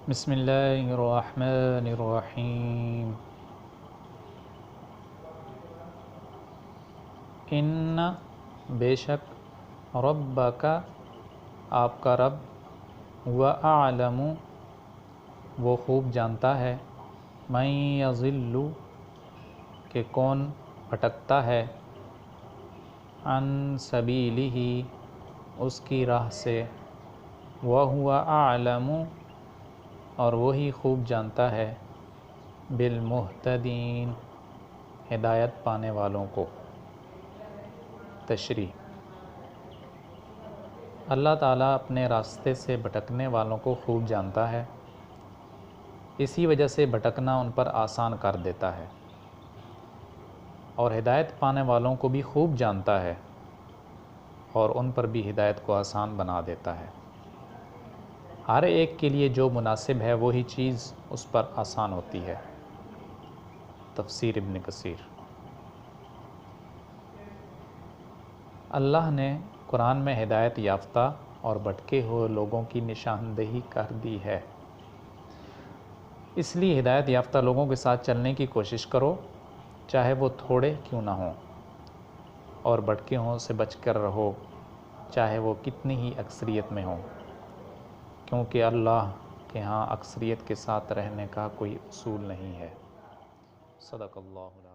بسم اللہ الرحمن الرحیم۔ ان بے شک ربک آپ کا رب هو اعلم وہ خوب جانتا ہے من یضل کہ کون بھٹکتا ہے عن سبیلہ اس کی راہ سے وہو اعلم اور وہی خوب جانتا ہے بالمہتدین ہدایت پانے والوں کو۔ تشریح: اللہ تعالیٰ اپنے راستے سے بھٹکنے والوں کو خوب جانتا ہے، اسی وجہ سے بھٹکنا ان پر آسان کر دیتا ہے، اور ہدایت پانے والوں کو بھی خوب جانتا ہے اور ان پر بھی ہدایت کو آسان بنا دیتا ہے۔ ہر ایک کے لیے جو مناسب ہے وہی چیز اس پر آسان ہوتی ہے۔ تفسیر ابن کثیر۔ اللہ نے قرآن میں ہدایت یافتہ اور بھٹکے ہوئے لوگوں کی نشاندہی کر دی ہے، اس لیے ہدایت یافتہ لوگوں کے ساتھ چلنے کی کوشش کرو، چاہے وہ تھوڑے کیوں نہ ہوں، اور بھٹکے ہوں سے بچ کر رہو، چاہے وہ کتنی ہی اکثریت میں ہوں، کیونکہ اللہ کے ہاں اکثریت کے ساتھ رہنے کا کوئی اصول نہیں ہے۔ صدق اللہ۔